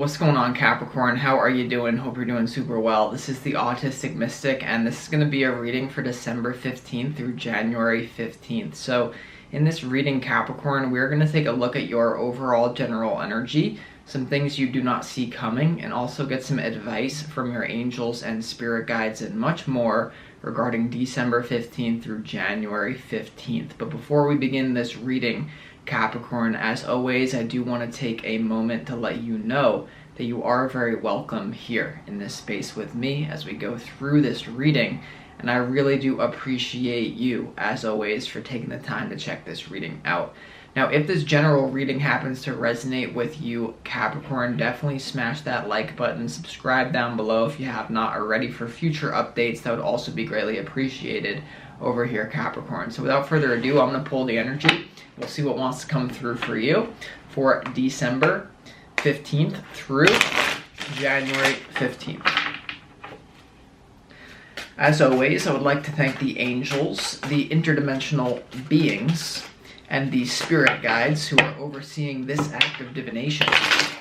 What's going on, Capricorn? How are you doing? Hope you're doing super well. This is the Autistic Mystic, and this is going to be a reading for December 15th through January 15th. So in this reading, Capricorn, we're going to take a look at your overall general energy, some things you do not see coming, and also get some advice from your angels and spirit guides and much more regarding December 15th through January 15th. But before we begin this reading, Capricorn, as always, I do want to take a moment to let you know that you are very welcome here in this space with me as we go through this reading, and I really do appreciate you, as always, for taking the time to check this reading out. Now, if this general reading happens to resonate with you, Capricorn, definitely smash that like button, subscribe down below if you have not already for future updates. That would also be greatly appreciated over here, Capricorn. So without further ado, I'm going to pull the energy. We'll see what wants to come through for you for December 15th through January 15th. As always, I would like to thank the angels, the interdimensional beings, and the spirit guides who are overseeing this act of divination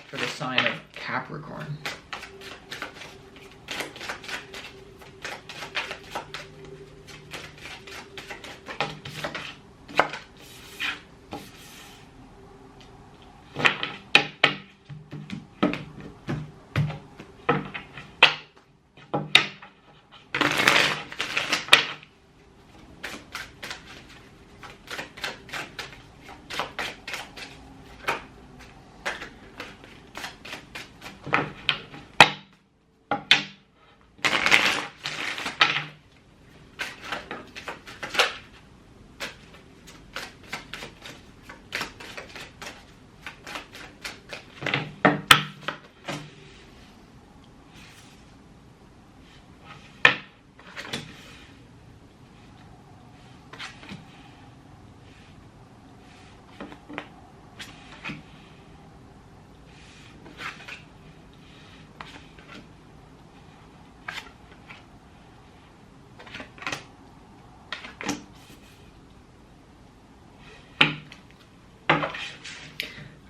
for the sign of Capricorn.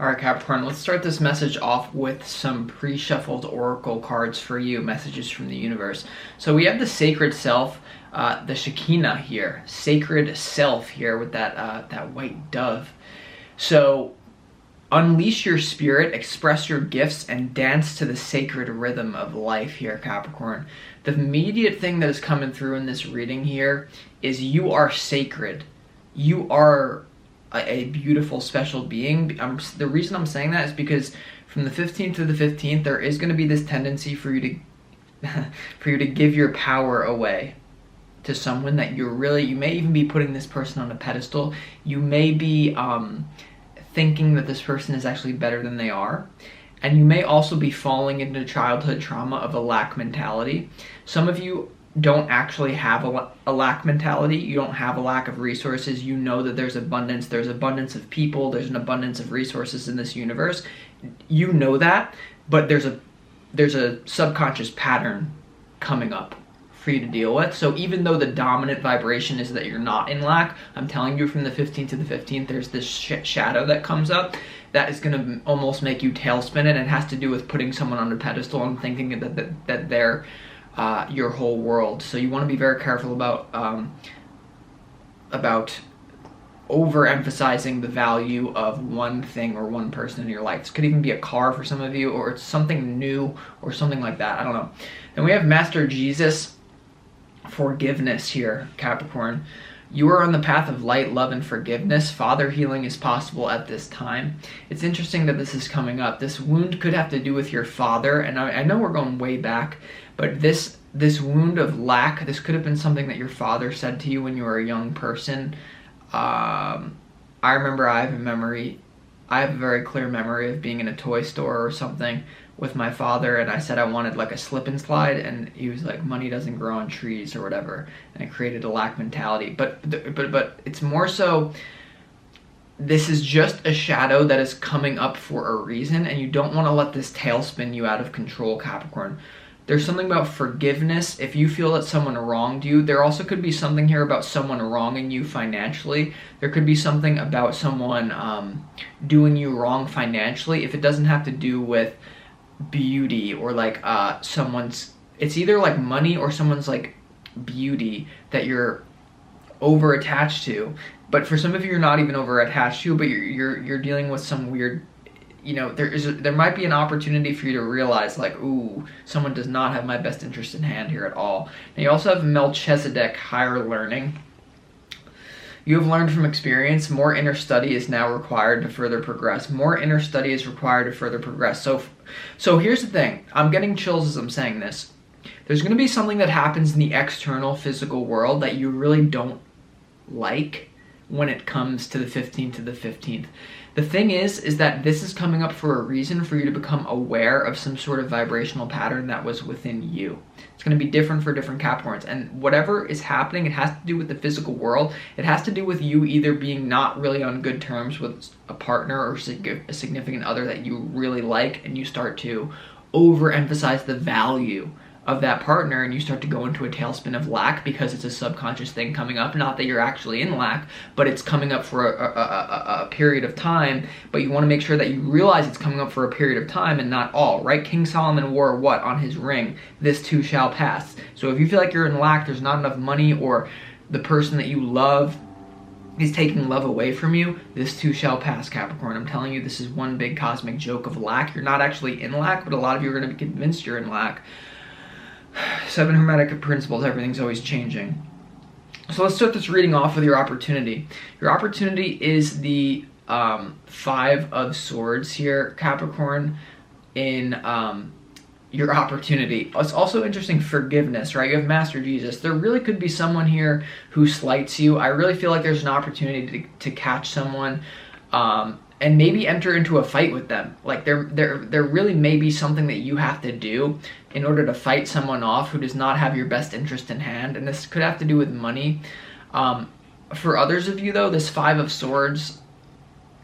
Alright, Capricorn, let's start this message off with some pre-shuffled oracle cards for you, messages from the universe. So we have the sacred self, the Shekinah here, sacred self here with that white dove. So unleash your spirit, express your gifts, and dance to the sacred rhythm of life here, Capricorn. The immediate thing that is coming through in this reading here is you are sacred. You are a beautiful, special being. The reason I'm saying that is because from the 15th to the 15th, there is going to be this tendency for you to give your power away to someone that you may even be putting this person on a pedestal. You may be thinking that this person is actually better than they are. And you may also be falling into childhood trauma of a lack mentality. Some of you don't actually have a lack mentality. You don't have a lack of resources. You know that there's abundance of people, there's an abundance of resources in this universe. You know that, but there's a subconscious pattern coming up for you to deal with. So even though the dominant vibration is that you're not in lack, I'm telling you from the 15th to the 15th, there's this shadow that comes up that is going to almost make you tailspin, and it has to do with putting someone on a pedestal and thinking that they're your whole world. So you want to be very careful about overemphasizing the value of one thing or one person in your life. This could even be a car for some of you, or it's something new or something like that. I don't know. And we have Master Jesus, forgiveness here, Capricorn. You are on the path of light, love, and forgiveness. Father healing is possible at this time. It's interesting that this is coming up. This wound could have to do with your father, and I know we're going way back, but this wound of lack, this could have been something that your father said to you when you were a young person. I remember I have a very clear memory of being in a toy store or something with my father, and I said I wanted like a slip and slide, and he was like, money doesn't grow on trees or whatever, and it created a lack mentality. But it's more so, this is just a shadow that is coming up for a reason, and you don't want to let this tail spin you out of control, Capricorn. There's something about forgiveness. If you feel that someone wronged you, there also could be something here about someone wronging you financially. There could be something about someone doing you wrong financially. If it doesn't have to do with beauty, or like someone's, it's either like money or someone's like beauty that you're over attached to. But for some of you, you're not even over attached to, but you're dealing with some weird, you know, there might be an opportunity for you to realize like, ooh, someone does not have my best interest in hand here at all. Now you also have Melchizedek, higher learning. You have learned from experience. More inner study is now required to further progress. More inner study is required to further progress. So here's the thing. I'm getting chills as I'm saying this. There's going to be something that happens in the external physical world that you really don't like when it comes to the 15th to the 15th. The thing is that this is coming up for a reason, for you to become aware of some sort of vibrational pattern that was within you. It's going to be different for different Capricorns, and whatever is happening, it has to do with the physical world. It has to do with you either being not really on good terms with a partner or a significant other that you really like, and you start to overemphasize the value of that partner, and you start to go into a tailspin of lack because it's a subconscious thing coming up. Not that you're actually in lack, but it's coming up for a period of time, but you want to make sure that you realize it's coming up for a period of time and not all, right? King Solomon wore what on his ring? This too shall pass. So if you feel like you're in lack, there's not enough money, or the person that you love is taking love away from you, this too shall pass, Capricorn. I'm telling you, this is one big cosmic joke of lack. You're not actually in lack, but a lot of you are going to be convinced you're in lack. 7 Hermetic principles, everything's always changing. So let's start this reading off with your opportunity. Your opportunity is the 5 of Swords here, Capricorn, in your opportunity. It's also interesting, forgiveness, right? You have Master Jesus. There really could be someone here who slights you. I really feel like there's an opportunity to catch someone and maybe enter into a fight with them. Like there really may be something that you have to do in order to fight someone off who does not have your best interest in hand. And this could have to do with money. For others of you though, this 5 of Swords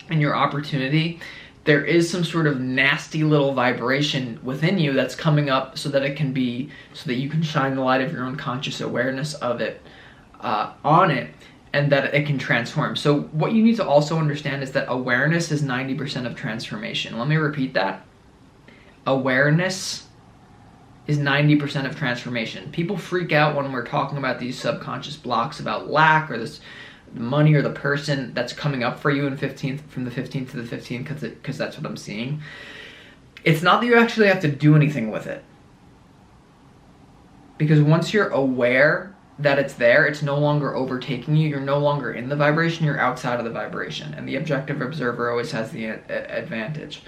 and your opportunity, there is some sort of nasty little vibration within you that's coming up so that it can be, so that you can shine the light of your own conscious awareness of it, on it, and that it can transform. So what you need to also understand is that awareness is 90% of transformation. Let me repeat that. Awareness is 90% of transformation. People freak out when we're talking about these subconscious blocks about lack or this money or the person that's coming up for you in 15th, from the 15th to the 15th, because that's what I'm seeing. It's not that you actually have to do anything with it. Because once you're aware that it's there, it's no longer overtaking you, you're no longer in the vibration, you're outside of the vibration. And the objective observer always has the advantage.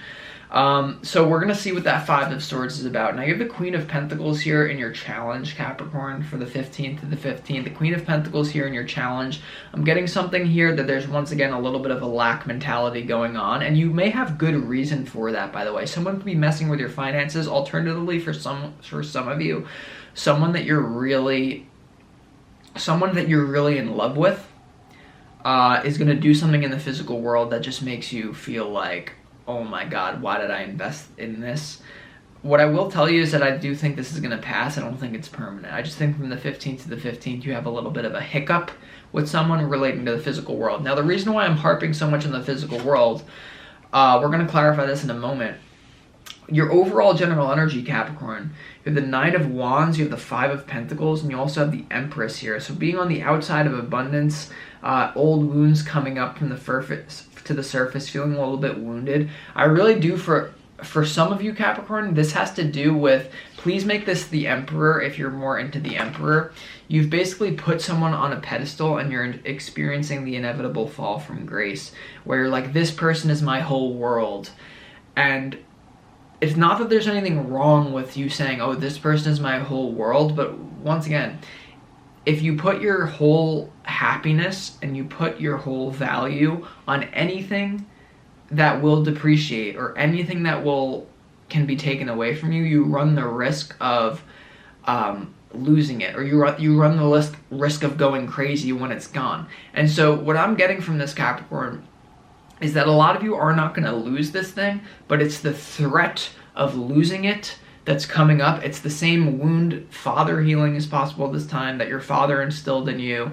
So we're going to see what that 5 of Swords is about. Now you have the Queen of Pentacles here in your challenge, Capricorn, for the 15th to the 15th. The Queen of Pentacles here in your challenge. I'm getting something here that there's once again a little bit of a lack mentality going on, and you may have good reason for that, by the way. Someone could be messing with your finances. Alternatively, for some of you, someone that you're really in love with is going to do something in the physical world that just makes you feel like, oh my God, why did I invest in this? What I will tell you is that I do think this is going to pass. I don't think it's permanent. I just think from the 15th to the 15th, you have a little bit of a hiccup with someone relating to the physical world. Now, the reason why I'm harping so much on the physical world, we're going to clarify this in a moment. Your overall general energy, Capricorn, you have the 9 of Wands, you have the 5 of Pentacles, and you also have the Empress here. So being on the outside of abundance, old wounds coming up from the surface to the surface, feeling a little bit wounded. I really do, for some of you, Capricorn, this has to do with, please make this the Emperor if you're more into the Emperor. You've basically put someone on a pedestal and you're experiencing the inevitable fall from grace, where you're like, this person is my whole world. And it's not that there's anything wrong with you saying, oh, this person is my whole world, but once again, if you put your whole happiness and you put your whole value on anything that will depreciate or anything that can be taken away from you, you run the risk of losing it, or you run the risk of going crazy when it's gone. And so what I'm getting from this, Capricorn, is that a lot of you are not going to lose this thing, but it's the threat of losing it that's coming up. It's the same wound. Father healing is possible this time, that your father instilled in you.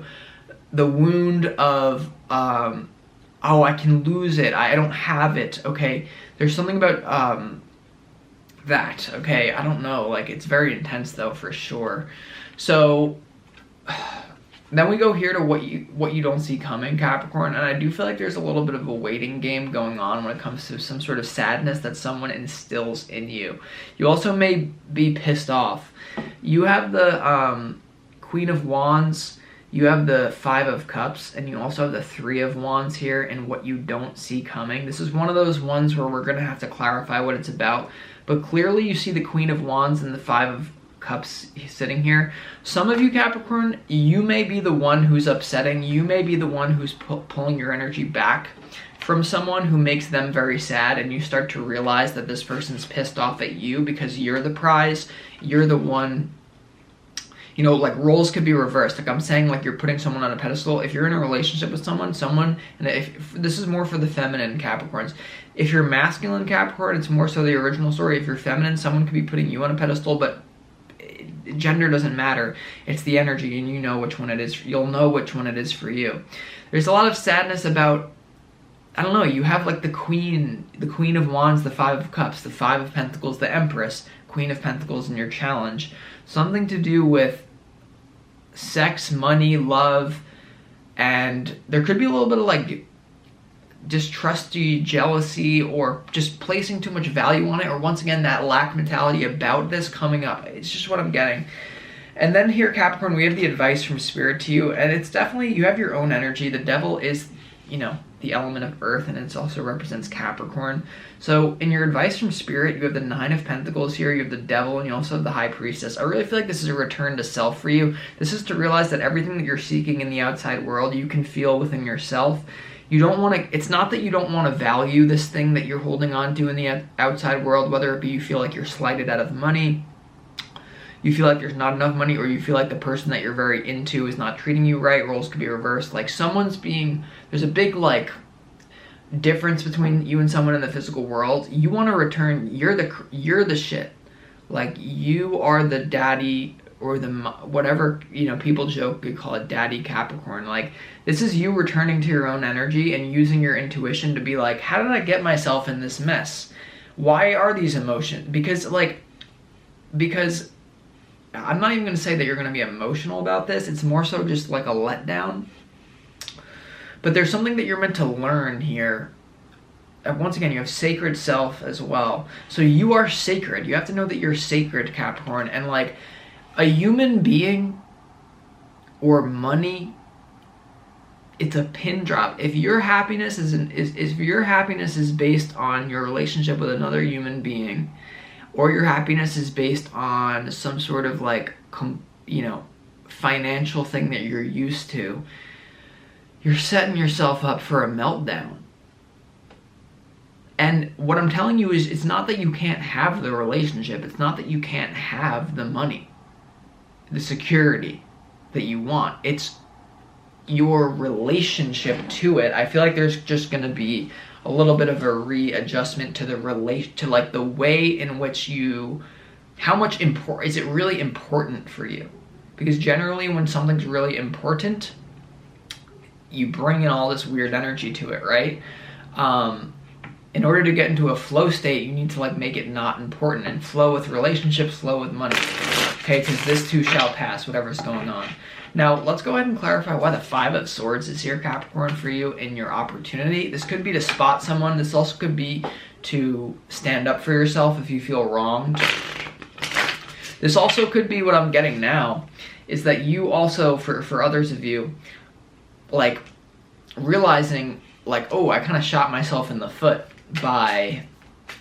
The wound of, oh, I can lose it. I don't have it. Okay, there's something about that, okay? I don't know, like, it's very intense though, for sure. So then we go here to what you don't see coming, Capricorn, and I do feel like there's a little bit of a waiting game going on when it comes to some sort of sadness that someone instills in you. You also may be pissed off. You have the Queen of Wands, you have the Five of Cups, and you also have the Three of Wands here, and what you don't see coming. This is one of those ones where we're going to have to clarify what it's about, but clearly you see the Queen of Wands and the Five of Cups sitting here. Some of you, Capricorn, you may be the one who's upsetting. You may be the one who's pulling your energy back from someone who makes them very sad, and you start to realize that this person's pissed off at you because you're the prize. You're the one, you know, like roles could be reversed. Like I'm saying, like you're putting someone on a pedestal. If you're in a relationship with someone, and if this is more for the feminine Capricorns. If you're masculine Capricorn, it's more so the original story. If you're feminine, someone could be putting you on a pedestal, but gender doesn't matter. It's the energy, and you know which one it is. You'll know which one it is for you. There's a lot of sadness about, I don't know, you have like the Queen of Wands, the Five of Cups, the Five of Pentacles, the Empress, Queen of Pentacles in your challenge. Something to do with sex, money, love, and there could be a little bit of like distrusty, jealousy, or just placing too much value on it, or once again that lack mentality about this coming up. It's just what I'm getting. And then here, Capricorn, we have the advice from Spirit to you, and it's definitely, you have your own energy. The Devil is, you know, the element of earth, and it also represents Capricorn. So in your advice from Spirit, you have the Nine of Pentacles here, you have the Devil, and you also have the High Priestess. I really feel like this is a return to self for you. This is to realize that everything that you're seeking in the outside world, you can feel within yourself. You don't want to, it's not that you don't want to value this thing that you're holding on to in the outside world, whether it be you feel like you're slighted out of money, you feel like there's not enough money, or you feel like the person that you're very into is not treating you right. Roles could be reversed. Like someone's being, there's a big like difference between you and someone in the physical world. You want to return, you're the shit. Like you are the daddy, or the whatever, you know, people joke, we call it daddy Capricorn. Like this is you returning to your own energy and using your intuition to be like, how did I get myself in this mess? Why are these emotions? Because I'm not even going to say that you're going to be emotional about this. It's more so just like a letdown. But there's something that you're meant to learn here. Once again, you have sacred self as well. So you are sacred. You have to know that you're sacred, Capricorn. And like a human being or money, it's a pin drop. If your happiness is based on your relationship with another human being, or your happiness is based on some sort of like, you know, financial thing that you're used to, you're setting yourself up for a meltdown. And what I'm telling you is, it's not that you can't have the relationship. It's not that you can't have the money, the security that you want. It's your relationship to it. I feel like there's just going to be a little bit of a readjustment to to like the way in which how much is it really important for you? Because generally when something's really important, you bring in all this weird energy to it, right? In order to get into a flow state, you need to like make it not important, and flow with relationships, flow with money. Okay, because this too shall pass, whatever's going on. Now, let's go ahead and clarify why the Five of Swords is here, Capricorn, for you in your opportunity. This could be to spot someone. This also could be to stand up for yourself if you feel wronged. This also could be, what I'm getting now, is that you also, for others of you, like realizing like, oh, I kind of shot myself in the foot by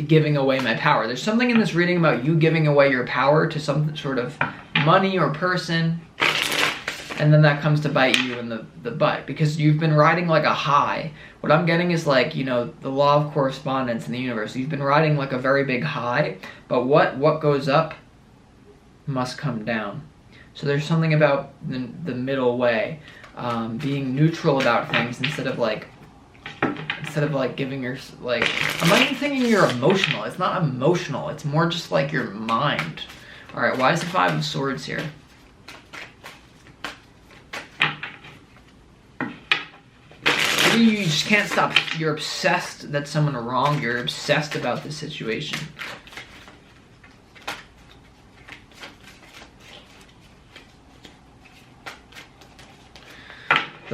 giving away my power. There's something in this reading about you giving away your power to some sort of money or person, and then that comes to bite you in the butt because you've been riding like a high. What I'm getting is like, you know, the law of correspondence in the universe. You've been riding like a very big high, but what goes up must come down. So there's something about the middle way, being neutral about things instead of like giving your, like, I'm not even thinking you're emotional. It's not emotional. It's more just like your mind. All right, why is the Five of Swords here? Maybe you just can't stop. You're obsessed that someone wronged. You're obsessed about this situation.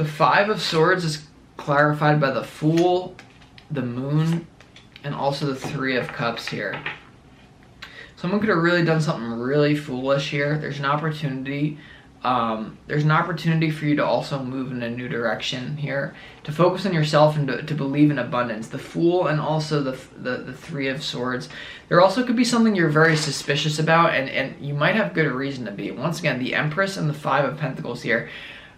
The Five of Swords is clarified by the Fool, the Moon, and also the Three of Cups here. Someone could have really done something really foolish here. There's an opportunity. There's an opportunity for you to also move in a new direction here, to focus on yourself and to believe in abundance. The Fool and also the Three of Swords. There also could be something you're very suspicious about, and you might have good reason to be. Once again, the Empress and the Five of Pentacles here.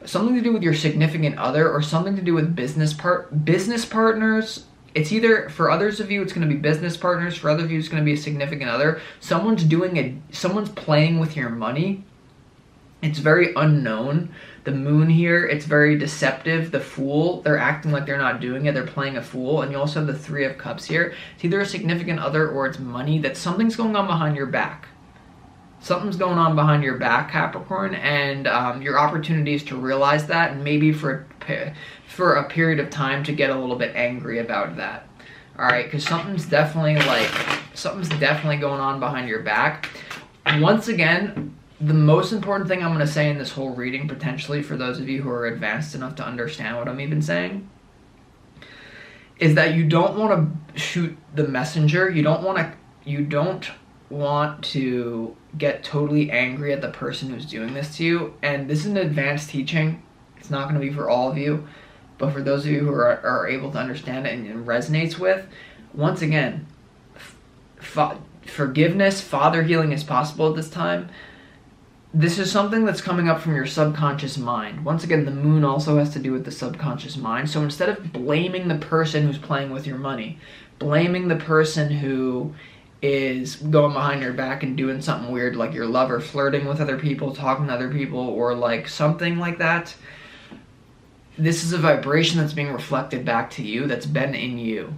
Something to do with your significant other, or something to do with business partners. It's either, for others of you, it's going to be business partners. For other of you, it's going to be a significant other. Someone's playing with your money. It's very unknown. The Moon here, it's very deceptive. The Fool, they're acting like they're not doing it. They're playing a fool. And you also have the Three of Cups here. It's either a significant other or it's money. That something's going on behind your back. Something's going on behind your back, Capricorn. And your opportunity is to realize that, and maybe for a period of time to get a little bit angry about that. All right, because something's definitely going on behind your back. Once again, the most important thing I'm going to say in this whole reading, potentially for those of you who are advanced enough to understand what I'm even saying, is that you don't want to shoot the messenger. You don't want to get totally angry at the person who's doing this to you. And this is an advanced teaching. It's not going to be for all of you, but for those of you who are able to understand it and resonates with, once again, forgiveness, father healing is possible at this time. This is something that's coming up from your subconscious mind. Once again, the Moon also has to do with the subconscious mind. So instead of blaming the person who's playing with your money, blaming the person who is going behind your back and doing something weird, like your lover flirting with other people, talking to other people, or like something like that, this is a vibration that's being reflected back to you, that's been in you.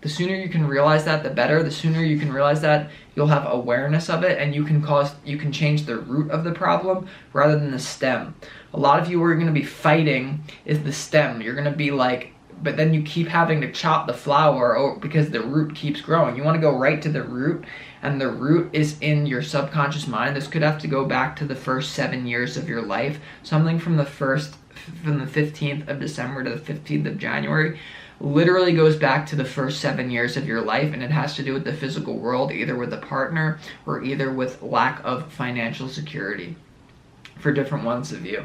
The sooner you can realize that, the better. The sooner you can realize that, you'll have awareness of it, and you can change the root of the problem rather than the stem. A lot of you are going to be fighting is the stem. You're going to be like, but then you keep having to chop the flower because the root keeps growing. You want to go right to the root, and the root is in your subconscious mind. This could have to go back to the first 7 years of your life. Something from the 15th of December to the 15th of January. Literally goes back to the first 7 years of your life, and it has to do with the physical world, either with a partner or either with lack of financial security for different ones of you.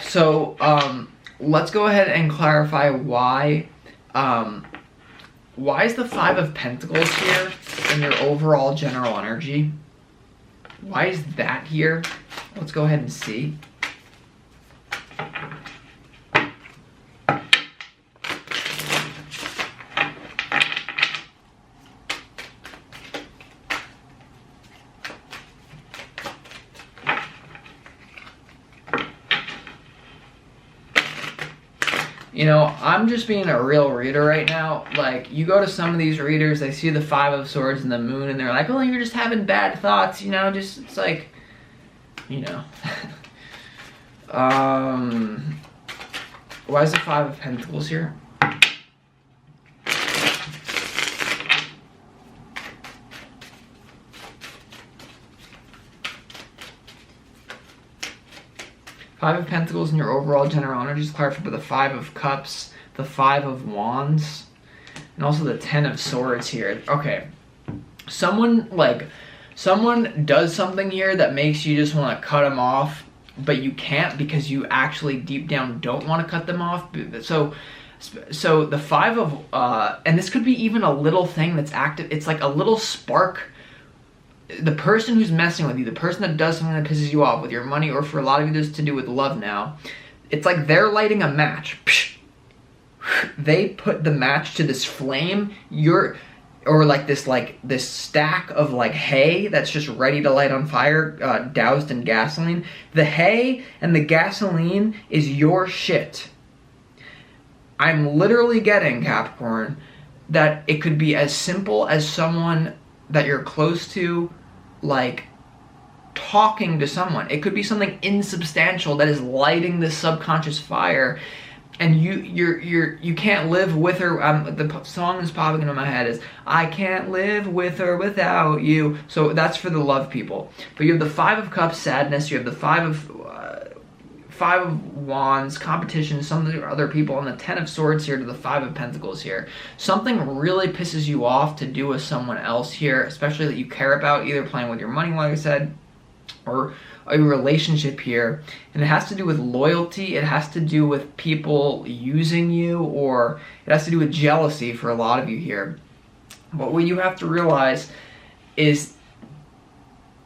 So let's go ahead and clarify why is the Five of Pentacles here in your overall general energy? Why is that here? Let's go ahead and see. You know, I'm just being a real reader right now. Like, you go to some of these readers, they see the Five of Swords and the Moon, and they're like, oh, you're just having bad thoughts, you know, just, it's like, you know. Why is the Five of Pentacles here? Five of Pentacles in your overall general energy is clarified by the Five of Cups, the Five of Wands, and also the Ten of Swords here. Okay, someone does something here that makes you just want to cut them off, but you can't because you actually deep down don't want to cut them off. So the Five of, and this could be even a little thing that's active. It's like a little spark. The person who's messing with you, the person that does something that pisses you off with your money, or for a lot of you this is to do with love now, it's like they're lighting a match. They put the match to this flame, or like this stack of like hay that's just ready to light on fire, doused in gasoline. The hay and the gasoline is your shit. I'm literally getting, Capricorn, that it could be as simple as someone that you're close to, like talking to someone. It could be something insubstantial that is lighting this subconscious fire, and you can't live with her. The song that's popping into my head is I can't live with her without you. So that's for the love people. But you have the Five of Cups, sadness. You have the Five of Wands, competition, something with other people, and the Ten of Swords here to the Five of Pentacles here. Something really pisses you off to do with someone else here, especially that you care about, either playing with your money, like I said, or a relationship here. And it has to do with loyalty, it has to do with people using you, or it has to do with jealousy for a lot of you here. But what you have to realize is,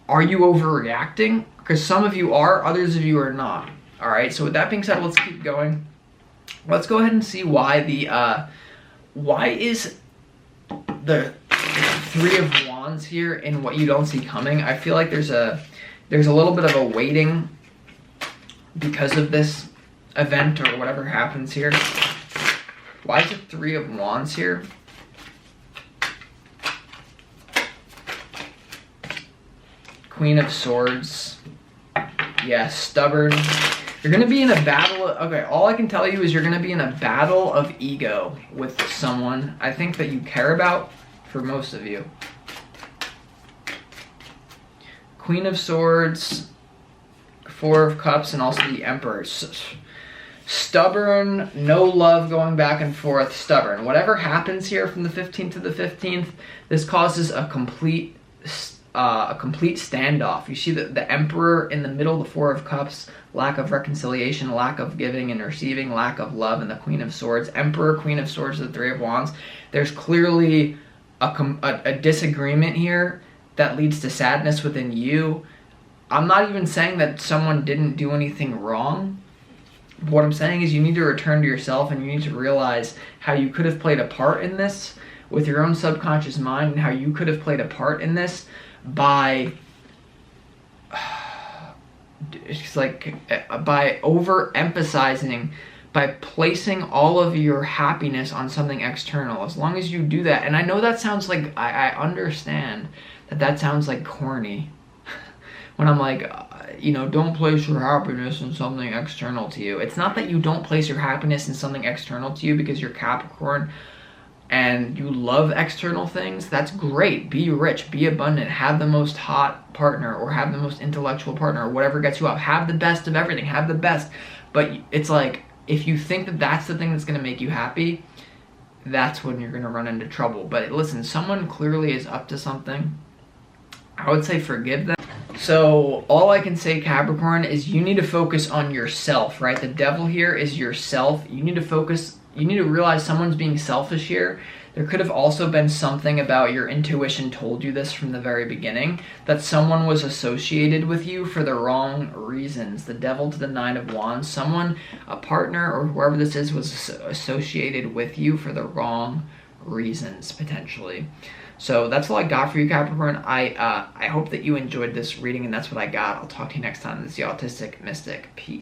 are you overreacting? Because some of you are, others of you are not. All right, so with that being said, let's keep going. Let's go ahead and see why why is the Three of Wands here in what you don't see coming. I feel like there's a little bit of a waiting because of this event or whatever happens here. Why is the Three of Wands here? Queen of Swords. Yeah, stubborn. You're going to be in a battle. Okay, all I can tell you is you're going to be in a battle of ego with someone I think that you care about, for most of you. Queen of Swords, Four of Cups, and also the Emperor. Stubborn, no love going back and forth, stubborn. Whatever happens here from the 15th to the 15th, this causes a complete standoff. You see the Emperor in the middle, the Four of Cups, lack of reconciliation, lack of giving and receiving, lack of love, and the Queen of Swords. Emperor, Queen of Swords, the Three of Wands. There's clearly a disagreement here that leads to sadness within you. I'm not even saying that someone didn't do anything wrong. What I'm saying is you need to return to yourself, and you need to realize how you could have played a part in this with your own subconscious mind, and how you could have played a part in this by overemphasizing, by placing all of your happiness on something external. As long as you do that, and I know that sounds like, I understand that sounds like corny when I'm like, you know, don't place your happiness in something external to you. It's not that you don't place your happiness in something external to you because you're Capricorn and you love external things. That's great. Be rich, be abundant, have the most hot partner, or have the most intellectual partner, or whatever gets you up. Have the best of everything, have the best. But it's like, if you think that that's the thing that's going to make you happy, that's when you're going to run into trouble. But listen, someone clearly is up to something. I would say forgive them. So all I can say, Capricorn, is you need to focus on yourself, right? The devil here is yourself. You need to focus, you need to realize someone's being selfish here. There could have also been something about your intuition told you this from the very beginning, that someone was associated with you for the wrong reasons. The devil to the Nine of Wands. Someone, a partner or whoever this is, was associated with you for the wrong reasons, potentially. So that's all I got for you, Capricorn. I hope that you enjoyed this reading, and that's what I got. I'll talk to you next time. This is the Autistic Mystic. Peace.